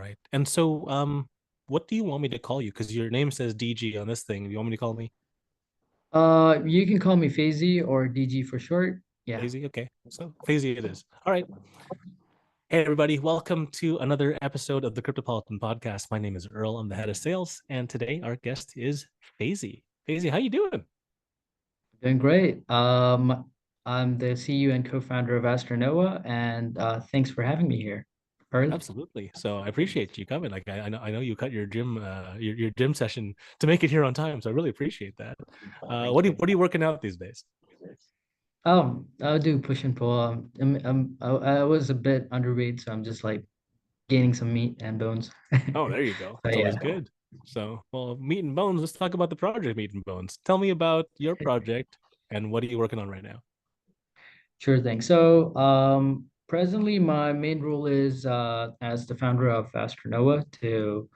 right. And so, what do you want me to call you? Because your name says DG on this thing. Do you want me to call me You can call me Faizy or DG for short. Yeah, Lazy? Okay, so Faizy it is. All right. Hey, everybody. Welcome to another episode of the Cryptopolitan podcast. My name is Earl. I'm the head of sales. And today our guest is Faizy. Faizy, how you doing? doing great. I'm the CEO and co-founder of Astra Nova, and thanks for having me here, Earl. Absolutely. So I appreciate you coming. Like I know you cut your gym your gym session to make it here on time. So I really appreciate that. Thank you. What are you working out these days? I'll do push and pull. I was a bit underweight, so I'm just like gaining some meat and bones. Oh, there you go. But That's yeah, always good. So, well, meat and bones. Let's talk about the project Meat and Bones. Tell me about your project and what are you working on right now? sure thing. So, presently, my main role is as the founder of Astra Nova to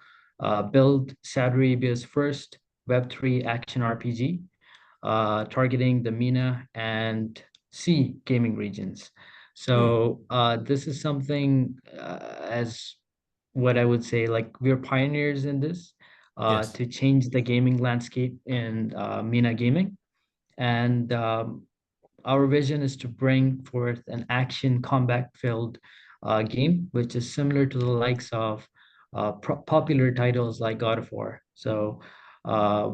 build Saudi Arabia's first Web3 action RPG, targeting the MENA and C gaming regions. Hmm. So, this is something as what I would say, like we're pioneers in this Yes. to change the gaming landscape in MENA gaming. And our vision is to bring forth an action combat filled game, which is similar to the likes of popular titles like God of War. So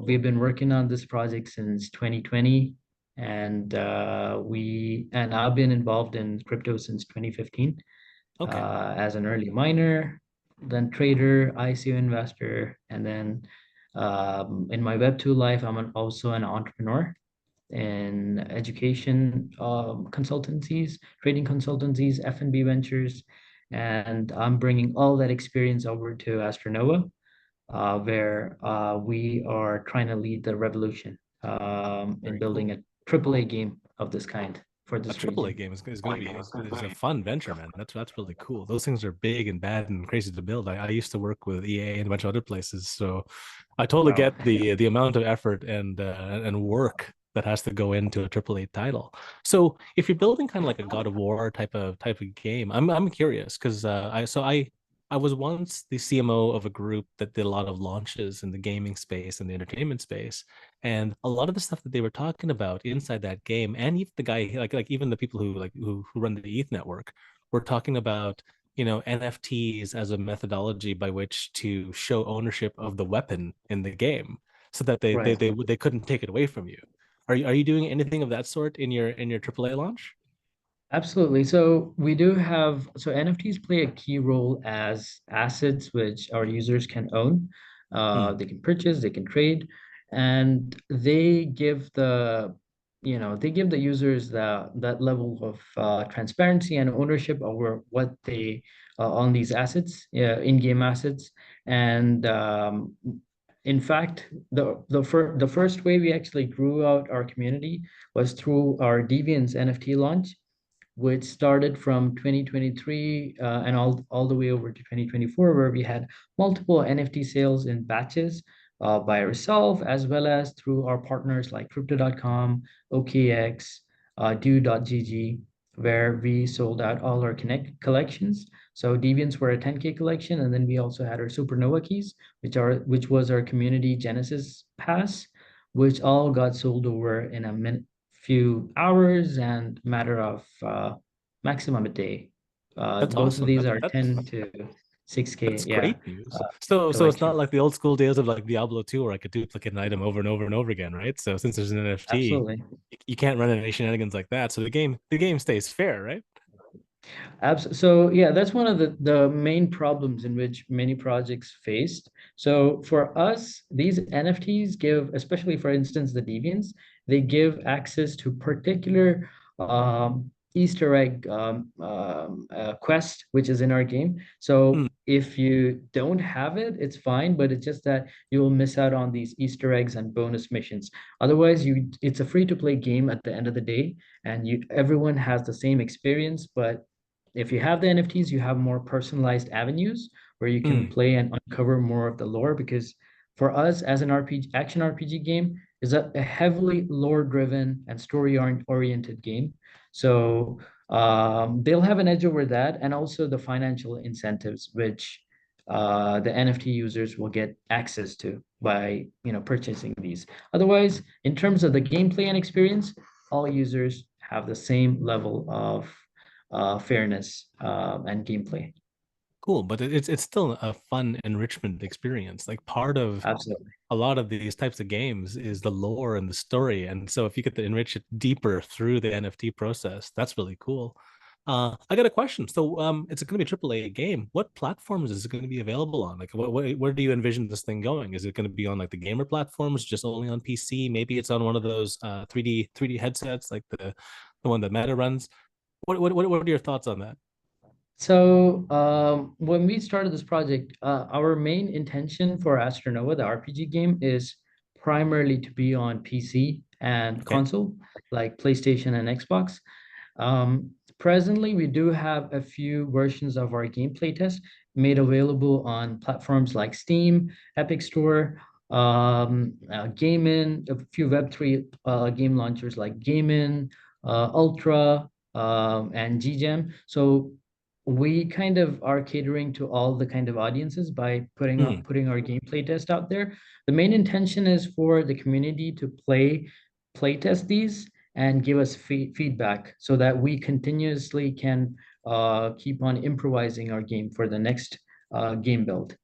we've been working on this project since 2020, and I've been involved in crypto since 2015 Okay. as an early miner, then trader, ICO investor, and then in my Web2 life, also an entrepreneur in education consultancies, trading consultancies, F&B ventures, and I'm bringing all that experience over to Astronova, where we are trying to lead the revolution in Very building cool. a AAA game of this kind for A this triple A region. game is going to be is a fun venture, man. That's really cool. Those things are big and bad and crazy to build. I used to work with EA and a bunch of other places, so I totally Wow. get the amount of effort and work that has to go into a triple A title. So if you're building kind of like a God of War type of game, I'm curious because I was once the CMO of a group that did a lot of launches in the gaming space and the entertainment space. And a lot of the stuff that they were talking about inside that game, and even the guy, like even the people who run the ETH network, were talking about NFTs as a methodology by which to show ownership of the weapon in the game, so that Right. they couldn't take it away from you. Are you doing anything of that sort in your AAA launch? Absolutely. So NFTs play a key role as assets which our users can own. Hmm. They can purchase, they can trade, and they give the users that level of transparency and ownership over what they on these assets, in-game assets. And in fact, the first way we actually grew out our community was through our Deviants NFT launch, which started from 2023 and all the way over to 2024, where we had multiple NFT sales in batches by ourselves, as well as through our partners like Crypto.com, OKX, Do.gg, where we sold out all our Connect collections. So Deviants were a 10K collection, and then we also had our Supernova keys, which was our community Genesis pass, which all got sold over in a minute, few hours and matter of maximum a day. That's Both of awesome. these That are that's 10 to 6K, that's yeah, great news. uh, So it's not collection. like the old school days of like Diablo 2 where I could duplicate an item over and over and over again, right? So since there's an NFT, Absolutely. you can't run any shenanigans like that. So the game stays fair, right? So yeah, that's one of the main problems in which many projects faced. So for us, these NFTs give, especially for instance, the Deviants, they give access to particular Easter egg quest, which is in our game. Hmm. So if you don't have it, it's fine, but it's just that you will miss out on these Easter eggs and bonus missions. Otherwise, it's a free to play game at the end of the day, and everyone has the same experience, but if you have the NFTs, you have more personalized avenues where you can Hmm. play and uncover more of the lore. Because for us as an RPG, action RPG game, is a heavily lore-driven and story-oriented game. So they'll have an edge over that, and also the financial incentives, which the NFT users will get access to by purchasing these. Otherwise, in terms of the gameplay and experience, all users have the same level of fairness and gameplay. Cool, but it's still a fun enrichment experience. Like part of Absolutely. a lot of these types of games is the lore and the story. And so if you get to enrich it deeper through the NFT process, that's really cool. I got a question. So it's going to be a AAA game. What platforms is it going to be available on? Like where do you envision this thing going? Is it going to be on like the gamer platforms, just only on PC? Maybe it's on one of those 3D headsets like the one that Meta runs. What are your thoughts on that? So when we started this project, our main intention for Astra Nova, the RPG game, is primarily to be on PC and Okay. console, like PlayStation and Xbox. Presently, we do have a few versions of our gameplay test made available on platforms like Steam, Epic Store, Gamin, a few Web3 game launchers like Gamin, Ultra, and GGEM. So we kind of are catering to all the kind of audiences by Hmm, putting our gameplay test out there. The main intention is for the community to play test these and give us feedback so that we continuously can keep on improvising our game for the next game build.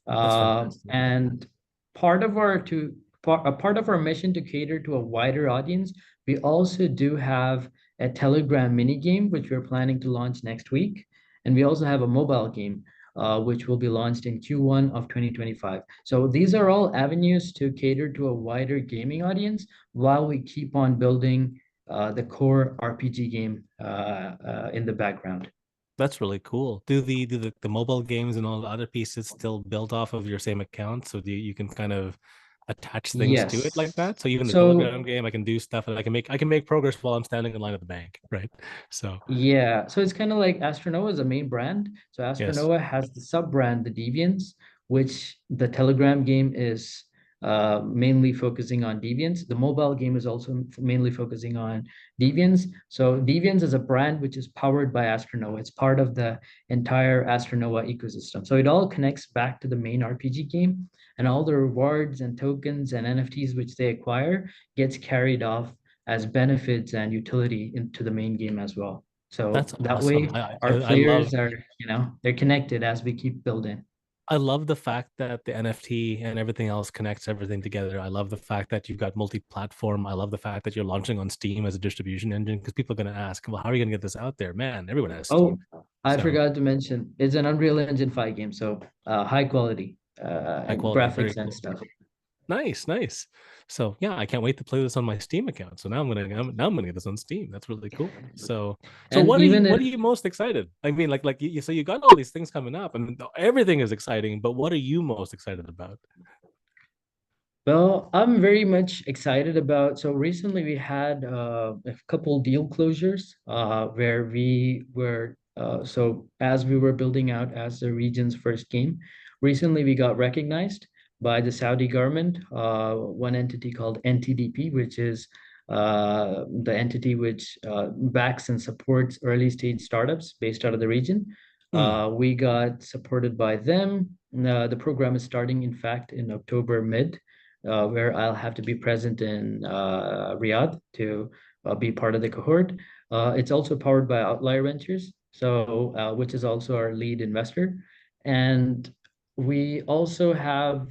that's fantastic. And part of our to a part of our mission to cater to a wider audience, we also do have a Telegram mini game which we're planning to launch next week, and we also have a mobile game which will be launched in Q1 of 2025. So these are all avenues to cater to a wider gaming audience while we keep on building the core RPG game in the background. That's really cool. Do the mobile games and all the other pieces still build off of your same account? So you can kind of attach things to it like Yes. that? So even the So Telegram game, I can do stuff and I can make progress while I'm standing in line at the bank, right? So yeah, so it's kind of like Astra Nova is a main brand. So Astra yes, Nova has the sub brand, the Deviants, which the Telegram game is mainly focusing on Deviants. The mobile game is also mainly focusing on Deviants. So Deviants is a brand which is powered by Astra Nova. It's part of the entire Astra Nova ecosystem. So it all connects back to the main RPG game, and all the rewards and tokens and NFTs which they acquire gets carried off as benefits and utility into the main game as well. that's So that awesome. way I I, our I love players are, they're connected as we keep building. I love the fact that the NFT and everything else connects everything together. I love the fact that you've got multi-platform. I love the fact that you're launching on Steam as a distribution engine because people are going to ask, well, how are you going to get this out there? Man, everyone has Steam. Oh, I So forgot to mention, it's an Unreal Engine 5 game, so high quality high and quality, very graphics and cool. stuff. Nice, nice. So yeah, I can't wait to play this on my Steam account. So now I'm gonna get this on Steam. That's really cool. So And what are you even what if are you most excited? I mean, like you so you got all these things coming up, and everything is exciting. But what are you most excited about? Well, I'm very much excited about. So recently we had a couple deal closures where we were, so as we were building out as the region's first game, recently we got recognized by the Saudi government, one entity called NTDP, which is the entity which backs and supports early stage startups based out of the region. Hmm. We got supported by them. The program is starting, in fact, in October mid, where I'll have to be present in Riyadh to be part of the cohort. It's also powered by Outlier Ventures, so which is also our lead investor, and we also have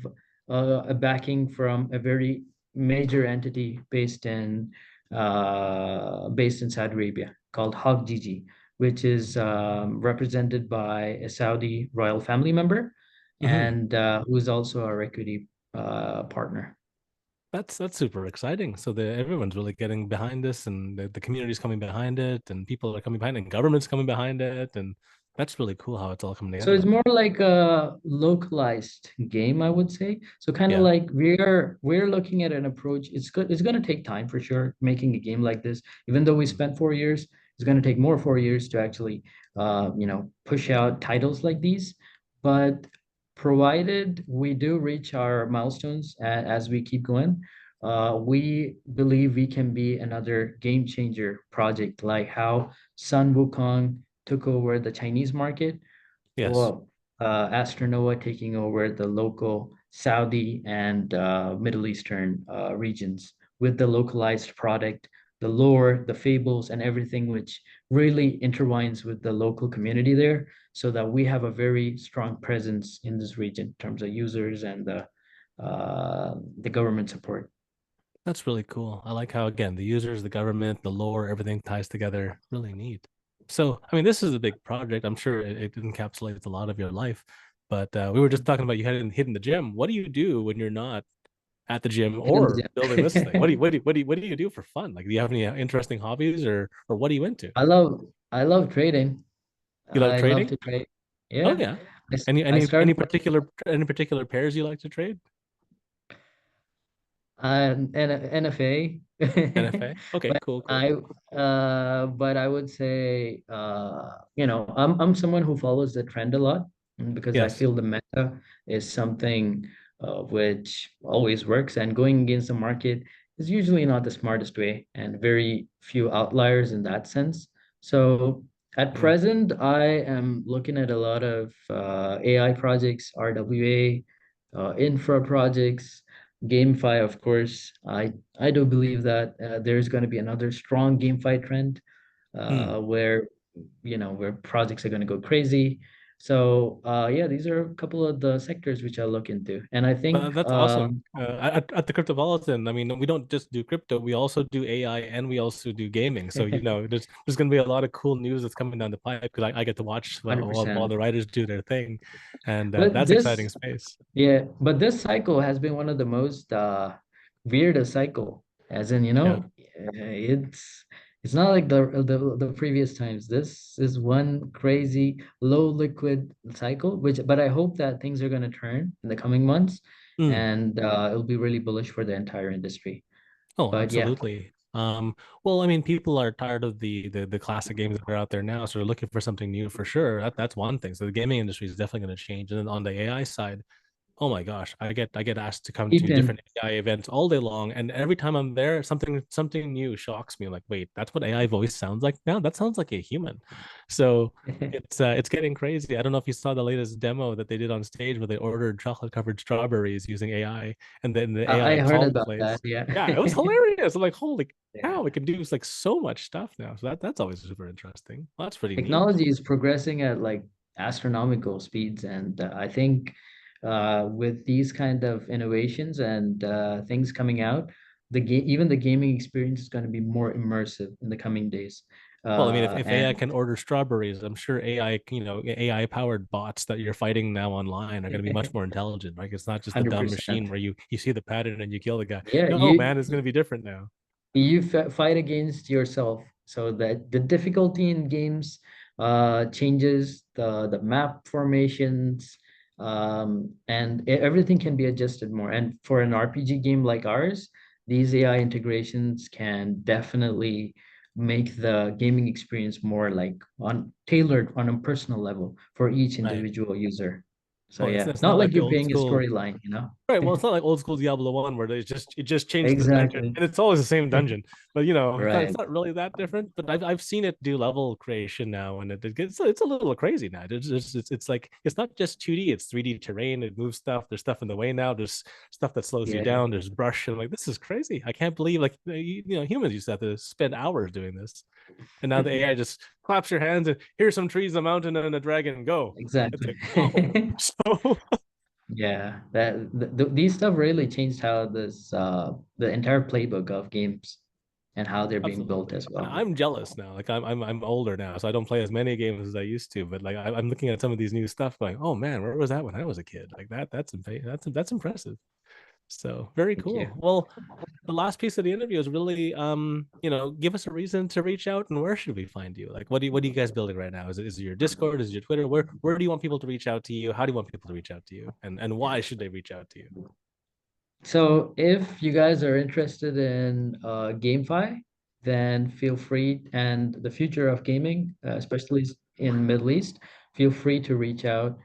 a backing from a very major entity based in Saudi Arabia called HogGG, which is represented by a Saudi royal family member, Hmm. and who is also our equity partner. That's super exciting. So everyone's really getting behind this, and the community's coming behind it, and people are coming behind it, and government's coming behind it, and that's really cool how it's all coming So together it's like more that. like a localized game, I would say. So kind of Yeah. like we're looking at an approach. It's going to take time for sure making a game like this. Even though we Mm. spent 4 years, it's going to take more 4 years to actually push out titles like these. But provided we do reach our milestones as we keep going, we believe we can be another game changer project, like how Sun Wukong took over the Chinese market. Yes. Well, Astra Nova taking over the local Saudi and Middle Eastern regions with the localized product, the lore, the fables, and everything which really intertwines with the local community there, so that we have a very strong presence in this region in terms of users and the government support. That's really cool. I like how, again, the users, the government, the lore, everything ties together. Really neat. So, I mean, this is a big project. I'm sure it encapsulates a lot of your life. But we were just talking about you hadn't hidden the gym. What do you do when you're not at the gym Hidden or building this thing? gem. What do you do for fun? Like, do you have any interesting hobbies or what are you into? I love trading. You love I love trading? to trade. Oh Yeah. yeah. Any I any started any particular pairs you like to trade? NFA. NFA. Okay, But cool, cool. I would say I'm someone who follows the trend a lot, because I Yes. feel the meta is something which always works, and going against the market is usually not the smartest way, and very few outliers in that sense. So at Mm. present, I am looking at a lot of AI projects, RWA, infra projects, GameFi, of course. I do believe that there's going to be another strong GameFi trend, Mm. where where projects are going to go crazy. So yeah, these are a couple of the sectors which I look into, and I think That's awesome. At the Cryptopolitan, I mean, we don't just do crypto, we also do AI and we also do gaming. So, there's going to be a lot of cool news that's coming down the pipe because I get to watch while 100%. the writers do their thing. And But that's exciting this space. Yeah, but this cycle has been one of the most weirdest cycle. As in, Yeah. it's not like the previous times. This is one crazy low liquid cycle, which but I hope that things are going to turn in the coming months, Mm. and it'll be really bullish for the entire industry. Oh, But yeah, absolutely. Well, I mean, people are tired of the classic games that are out there now, so they're looking for something new for sure. That's one thing. So the gaming industry is definitely going to change. And then on the AI side, oh my gosh, I get asked to come to Ethan, different AI events all day long, and every time I'm there, something new shocks me. Like, wait, that's what AI voice sounds like now? That sounds like a human. So it's getting crazy. I don't know if you saw the latest demo that they did on stage where they ordered chocolate covered strawberries using AI, and then the I AI heard called the about that. place. Yeah, Yeah, it was hilarious. I'm like, holy yeah. cow, it can do like so much stuff now. So that's always super interesting. Well, that's pretty neat. Technology is progressing at like astronomical speeds, and I think with these kind of innovations and things coming out, even the gaming experience is going to be more immersive in the coming days. Well, I mean, if And AI can order strawberries, I'm sure AI powered bots that you're fighting now online are going to be much more intelligent. Like it's not just a dumb 100%. machine where you see the pattern and you kill the guy. Yeah, No, man, it's going to be different now. fight against yourself, so that the difficulty in games changes, the map formations, and everything can be adjusted more, and for an RPG game like ours, these AI integrations can definitely make the gaming experience more like on tailored on a personal level for each Right. individual user. So Oh, yeah, it's not not like like the you're old playing a school. storyline. Right. Well, it's not like old school Diablo 1 where it just changed the dungeon Exactly. and it's always the same dungeon. But it's Right. not really that different. But I've seen it do level creation now, and it's a little crazy now. It's like it's not just 2D, it's 3D terrain. It moves stuff. There's stuff in the way now. There's stuff that slows you Yeah. down. There's brush. And I'm like, this is crazy. I can't believe like humans used to have to spend hours doing this. And now the AI just claps your hands and here's some trees, a mountain, and a dragon. Go. It's Exactly. like, oh. So Yeah, these stuff really changed how the entire playbook of games and how they're being built absolutely. as And well. I'm jealous now. Like I'm older now, so I don't play as many games as I used to. But like I'm looking at some of these new stuff, going, "Oh man, where was that when I was a kid?" Like that's impressive. So very Thank you. cool. Well, the last piece of the interview is really, give us a reason to reach out, and where should we find you? Like, what are you guys building right now? Is it your Discord? Is it your Twitter? Where do you want people to reach out to you? How do you want people to reach out to you? And why should they reach out to you? So if you guys are interested in GameFi, then feel free, and the future of gaming, especially in Middle East, feel free to reach out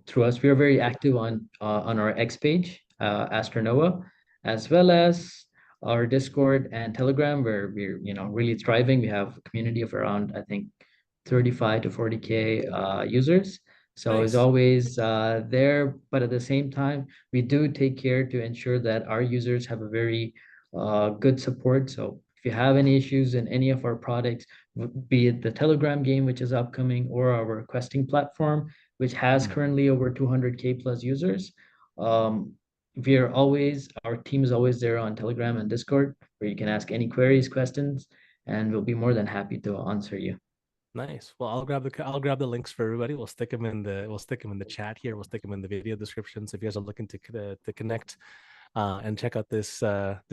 through us. We are very active on our X page, Astra Nova, as well as our Discord and Telegram, where we're really thriving. We have a community of around, I think, 35 to 40K users. So it's Nice. always there, but at the same time, we do take care to ensure that our users have a very good support. So if you have any issues in any of our products, be it the Telegram game, which is upcoming, or our questing platform, which has Mhm. currently over 200K plus users, um, we are always, our team is always there on Telegram and Discord, where you can ask any queries, questions, and we'll be more than happy to answer you. Nice. Well, I'll grab the links for everybody. We'll stick them in the chat here. We'll stick them in the video description. So if you guys are looking to connect and check out this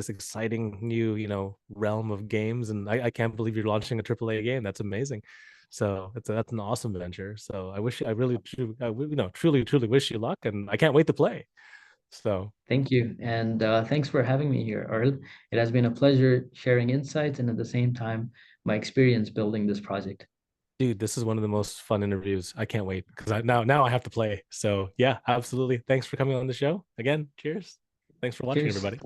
exciting new realm of games, and I can't believe you're launching a AAA game. That's amazing. So that's an awesome venture. So I really truly wish you luck, and I can't wait to play. So Thank you. And thanks for having me here, Earl. It has been a pleasure sharing insights and at the same time, my experience building this project. dude, this is one of the most fun interviews. I can't wait because now I have to play. So yeah, absolutely. Thanks for coming on the show again. Cheers. Thanks for watching, Cheers. everybody.